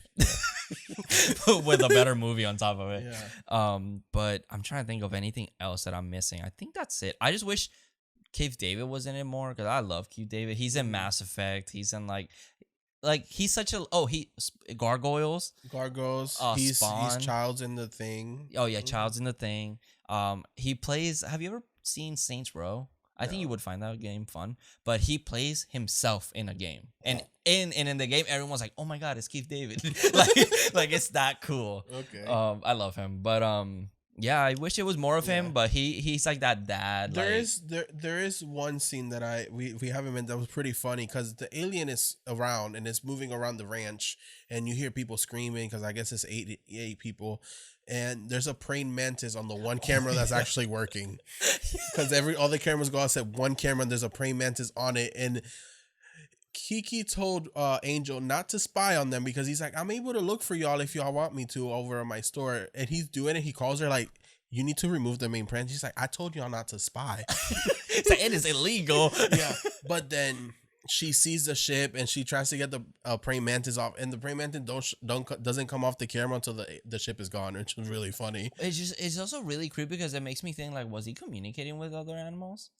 With a better movie on top of it. Yeah. But I'm trying to think of anything else that I'm missing. I think that's it. I just wish Keith David was in it more, because I love Keith David. He's in Mass Effect. He's in like he's such a Gargoyles. He's Spawn. Child's in the Thing. Oh yeah, Child's in the Thing. He plays. Have you ever seen Saints Row? I think you would find that game fun. But he plays himself in a game, and in the game, everyone's like, "Oh my god, it's Keith David!" like it's that cool. Okay. I love him, but Yeah, I wish it was more of Yeah. him, but he's like that dad. There is one scene that we haven't meant that was pretty funny because the alien is around and it's moving around the ranch and you hear people screaming because I guess it's eight people, and there's a praying mantis on the one camera that's actually working because all the cameras go out except one camera and there's a praying mantis on it. And Kiki told Angel not to spy on them because he's like, I'm able to look for y'all if y'all want me to over at my store. And he's doing it. He calls her like, you need to remove the main brand. She's like, I told y'all not to spy. It's like, it is illegal. Yeah. But then she sees the ship and she tries to get the praying mantis off. And the praying mantis doesn't come off the camera until the ship is gone, which is really funny. It's also really creepy because it makes me think like, was he communicating with other animals?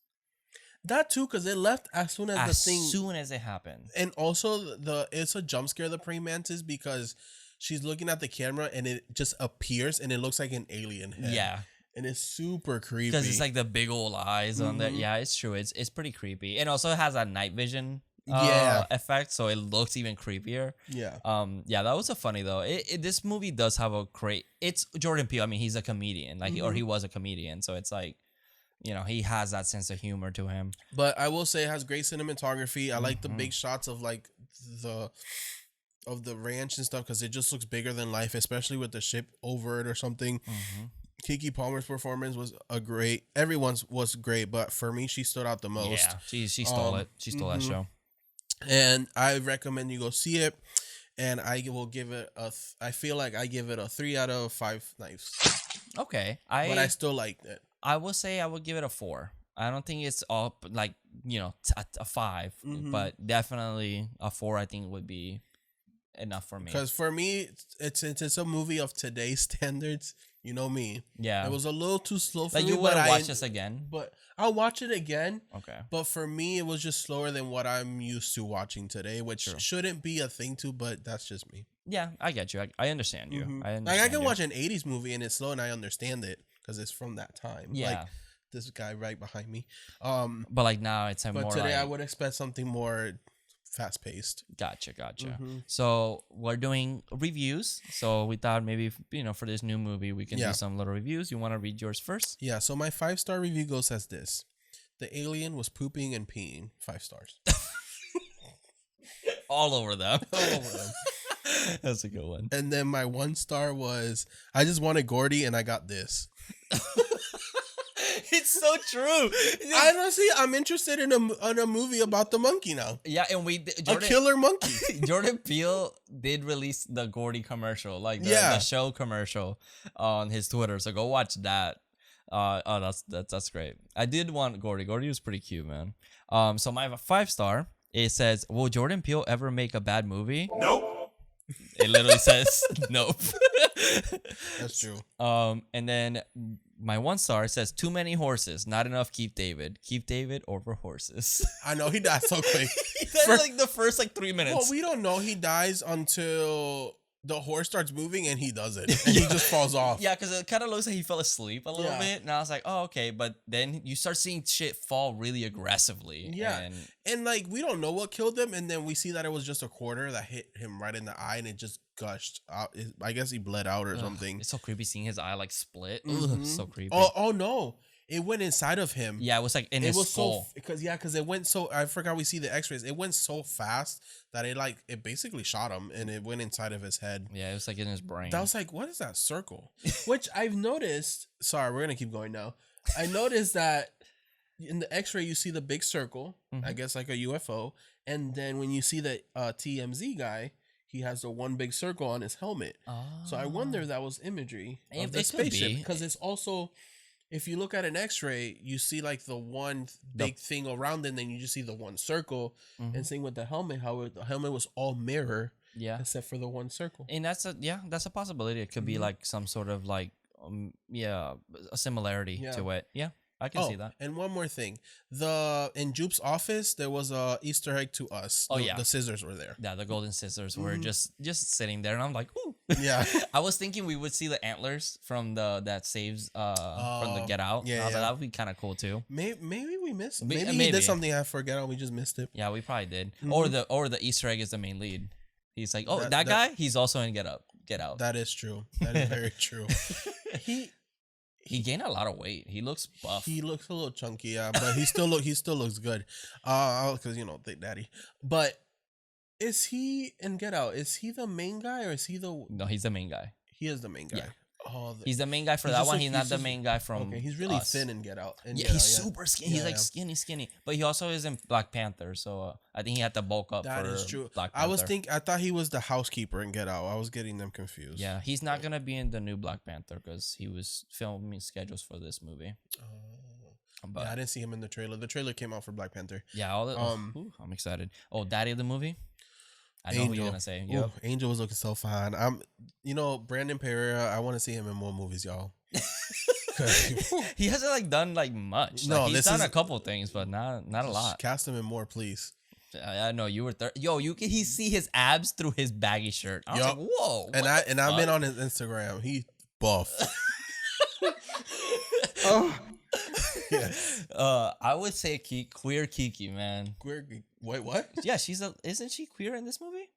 That too, because it left as soon as the thing. As soon as it happened. And also it's a jump scare, the praying mantis, because she's looking at the camera and it just appears and it looks like an alien head. Yeah. And it's super creepy. Because it's like the big old eyes on there. Yeah, it's true. It's pretty creepy. And also it has that night vision effect, so it looks even creepier. Yeah. Yeah, that was a funny though. This movie does have a great. It's Jordan Peele. I mean, he's a comedian, or he was a comedian, so it's like, he has that sense of humor to him. But I will say it has great cinematography. I like the big shots of like the ranch and stuff because it just looks bigger than life, especially with the ship over it or something. Keke Palmer's performance was everyone's was great, but for me, she stood out the most. Yeah, she stole it. She stole that show. And I recommend you go see it. And I will give it I feel like I give it a 3 out of 5 knives. Okay. But I still liked it. I will say I would give it a 4. I don't think it's up like, a 5, but definitely a 4 I think would be enough for me. Because for me, it's a movie of today's standards. You know me. Yeah. It was a little too slow for like me. you wouldn't watch this again? But I'll watch it again. Okay. But for me, it was just slower than what I'm used to watching today, which shouldn't be a thing too, but that's just me. Yeah, I get you. I understand you. I understand I can watch an 80s movie and it's slow and I understand it because it's from that time. Yeah. Like this guy right behind me. But like now it's more today like, I would expect something more fast paced. Gotcha. So we're doing reviews. So we thought maybe, for this new movie, we can do some little reviews. You want to read yours first? Yeah. So my 5-star review goes as this: the alien was pooping and peeing. 5 stars. All over them. That's a good one. And then my 1 star was, I just wanted Gordy and I got this. It's so true. I'm interested in a movie about the monkey now. Yeah, and a killer monkey. Jordan Peele did release the Gordy commercial, like the show commercial on his Twitter. So go watch that. That's great. I did want Gordy. Gordy was pretty cute, man. So my 5 star, it says, will Jordan Peele ever make a bad movie? Nope. It literally says nope. That's true. And then my 1 star says, too many horses, not enough Keith David. Keith David over horses. I know, he died so quick. He died like the first 3 minutes. Well, we don't know he dies until the horse starts moving and he does it. And he just falls off. Yeah, because it kind of looks like he fell asleep a little bit. And I was like, oh, okay. But then you start seeing shit fall really aggressively. Yeah. And like, we don't know what killed him. And then we see that it was just a quarter that hit him right in the eye and it just gushed out. I guess he bled out or something. It's so creepy seeing his eye like split. Ugh, so creepy. Oh no. It went inside of him. Yeah, it was like in his skull. Because it went so, I forgot we see the x-rays. It went so fast that it basically shot him and it went inside of his head. Yeah, it was like in his brain. That was like, what is that circle? Which I've noticed. Sorry, we're going to keep going now. I noticed that in the x-ray, you see the big circle, I guess like a UFO. And then when you see the TMZ guy, he has the one big circle on his helmet. Oh. So I wonder if that was imagery of the spaceship. Because it's also... If you look at an x-ray, you see like the one big thing around it, and then you just see the one circle. And same with the helmet, how the helmet was all mirror, except for the one circle. And that's a possibility. It could be like some sort of like, a similarity to it. Yeah, I can see that. And one more thing, in Jupe's office, there was a Easter egg to us. The scissors were there. Yeah, the golden scissors were just sitting there, and I'm like, ooh. Yeah. I was thinking we would see the antlers from that saves from the Get Out. Yeah, that would be kind of cool too. Maybe we missed. Maybe he did something I forget. We just missed it. Yeah, we probably did. Or the Easter egg is the main lead. He's like, oh, that guy. He's also in Get Out. That is true. That is very true. He gained a lot of weight. He looks buff. He looks a little chunky, yeah, but he still looks good. Because Thick Daddy. But is he in Get Out? Is he the main guy or is he the? No, he's the main guy. He is the main guy. Yeah. Oh, He's the main guy for that one. He's not the main guy from. Okay, he's really Us. thin in Get Out. He's super skinny. He's like skinny. But he also is in Black Panther, so I think he had to bulk up. That for is true. Black Panther. I thought he was the housekeeper in Get Out. I was getting them confused. Yeah, he's not gonna be in the new Black Panther because he was filming schedules for this movie. But I didn't see him in the trailer. The trailer came out for Black Panther. yeah, I'm excited. Oh, Daddy of the movie. I know Angel. who you're gonna say. Ooh, Angel was looking so fine. Brandon Pereira. I want to see him in more movies, y'all. He hasn't done much. No, he's done a couple things, but not a lot. Cast him in more, please. I know you were. You can see his abs through his baggy shirt. I was like, whoa. And I've been on his Instagram. He buff. Yes. I would say queer Kiki, man. Queer. Wait, what? Yeah, isn't she queer in this movie?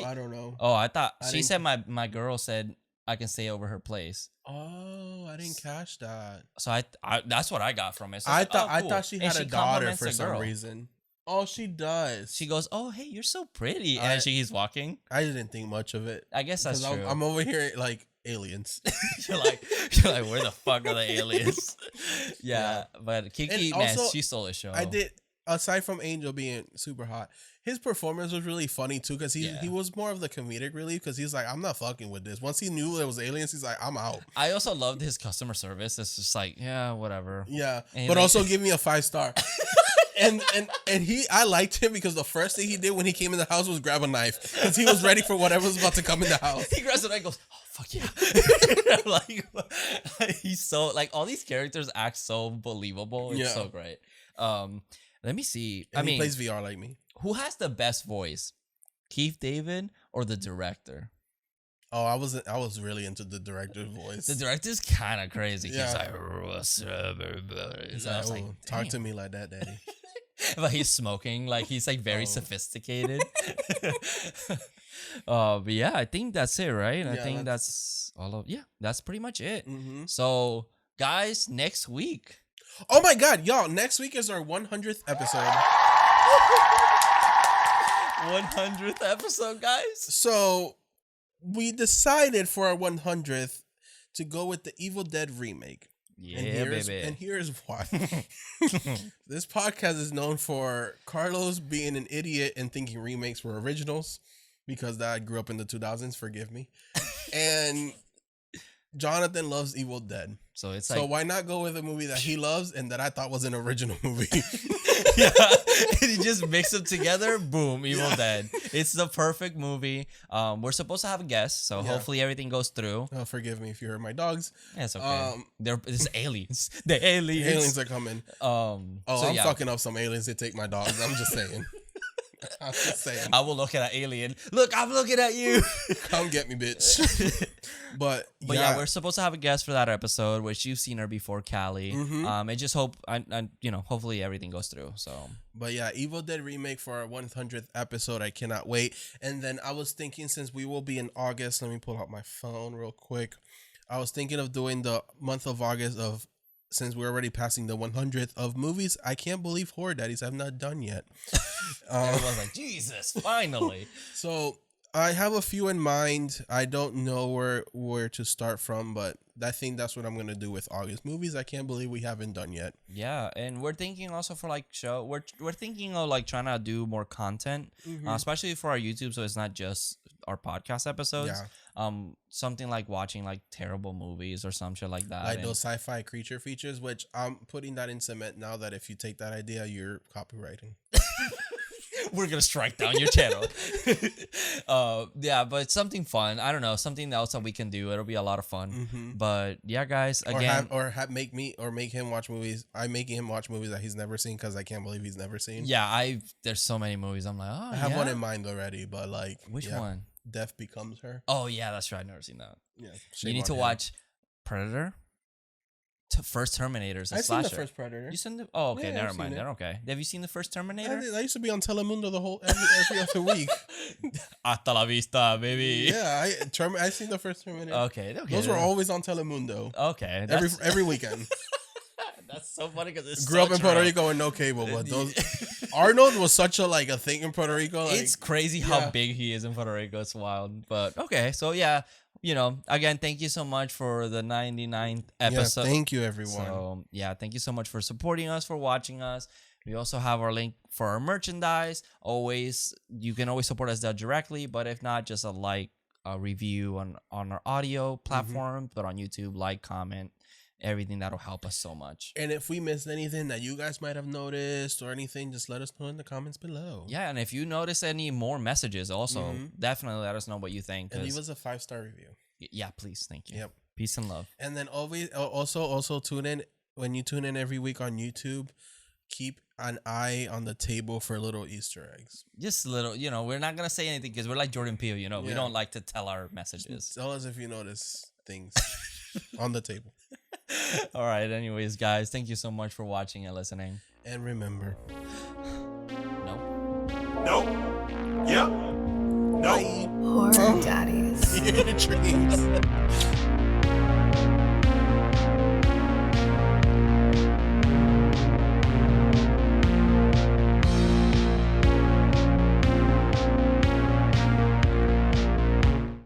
I don't know. Oh, I thought she said my girl said I can stay over her place. Oh, I didn't catch that. So I that's what I got from it. So I cool. thought she had And a daughter compliments for the some girl. reason. Oh, she does. She goes, "Oh, hey, you're so pretty," and she's walking. I didn't think much of it. I guess that's true. I'm over here like aliens. you're like, where the fuck are the aliens? yeah, but Kiki, man, also, she stole the show. I did. Aside from Angel being super hot, his performance was really funny too because he was more of the comedic relief because he's like, I'm not fucking with this. Once he knew there was aliens, he's like, I'm out. I also loved his customer service. It's just like, yeah, whatever. Yeah, but also give me a 5-star. and I liked him because the first thing he did when he came in the house was grab a knife because he was ready for whatever was about to come in the house. He grabs it and goes, oh fuck yeah. He's so all these characters act so believable. It's so great. Let me see. And he plays VR like me. Who has the best voice? Keith David or the director? Oh, I was really into the director's voice. The director's kind of crazy. Yeah. He's like, what's up, everybody? He's like, talk to me like that, daddy. But he's smoking. He's very sophisticated. But yeah, I think that's it, right? I think that's all of, that's pretty much it. Mm-hmm. So, guys, next week. Oh my God, y'all! Next week is our 100th episode. 100th episode, guys. So we decided for our 100th to go with the Evil Dead remake. Yeah, baby. And here's why. This podcast is known for Carlos being an idiot and thinking remakes were originals because I grew up in the 2000s. Forgive me. And Jonathan loves Evil Dead. So it's so why not go with a movie that he loves and that I thought was an original movie? Yeah, and you just mix them together. Boom, Evil Dead. It's the perfect movie. We're supposed to have a guest, so hopefully everything goes through. Oh, forgive me if you heard my dogs. Yeah, it's okay. It's aliens. The aliens are coming. I'm fucking up some aliens to take my dogs. I'm just saying. I will look at an alien. Look, I'm looking at you. Come get me, bitch. But yeah, we're supposed to have a guest for that episode, which you've seen her before, Callie. Mm-hmm. I just hope, hopefully everything goes through. So, but yeah, Evil Dead remake for our 100th episode. I cannot wait. And then I was thinking, since we will be in August, let me pull out my phone real quick. I was thinking of doing the month of August since we're already passing the 100th of movies I can't believe Horror Daddies have not done yet. Everyone's like, Jesus, finally. So I have a few in mind. I don't know where to start from, but I think that's what I'm going to do with August. Movies I can't believe we haven't done yet. Yeah, and we're thinking also for show. We're thinking of trying to do more content, especially for our YouTube, so it's not just our podcast episodes. Yeah. Something like watching terrible movies or some shit like that. Like those sci-fi creature features, which I'm putting that in cement now that if you take that idea, you're copywriting. We're gonna strike down your channel. Yeah, but it's something fun. I don't know, something else that we can do. It'll be a lot of fun. Mm-hmm. But yeah, guys, again, make him watch movies. I'm making him watch movies that he's never seen because I can't believe he's never seen. Yeah, there's so many movies. I'm like, I have one in mind already, but which one? Death Becomes Her. Oh yeah, that's right. I've never seen that. Yeah, you need to watch Predator. first Terminator is a I've seen slasher. the first Predator. You seen the? Oh, okay, Yeah, never I've mind. seen it. Then okay. Have you seen the first Terminator? I used to be on Telemundo every other week. Hasta la vista, baby. Yeah, I seen the first Terminator. Okay. Those were always on Telemundo. Okay. Every weekend. That's so funny because it's Grew up in Puerto Rico with no cable, but those Arnold was such a thing in Puerto Rico. Like, it's crazy how big he is in Puerto Rico. It's wild. But okay, so yeah, again, thank you so much for the 99th episode. Yeah, thank you, everyone. So yeah, thank you so much for supporting us, for watching us. We also have our link for our merchandise. You can always support us directly, but if not, just a review on our audio platform, but on YouTube, comment. Everything that'll help us so much. And if we missed anything that you guys might have noticed or anything, just let us know in the comments below. Yeah, and if you notice any more messages, also definitely let us know what you think. And leave us a 5-star review. Yeah, please, thank you. Yep. Peace and love. And then also tune in when you tune in every week on YouTube. Keep an eye on the table for little Easter eggs. Just little, we're not gonna say anything because we're like Jordan Peele. We don't like to tell our messages. Tell us if you notice things on the table. All right. Anyways, guys, thank you so much for watching and listening. And remember, Nope. Yep. Nope. Horror Daddies. your dreams.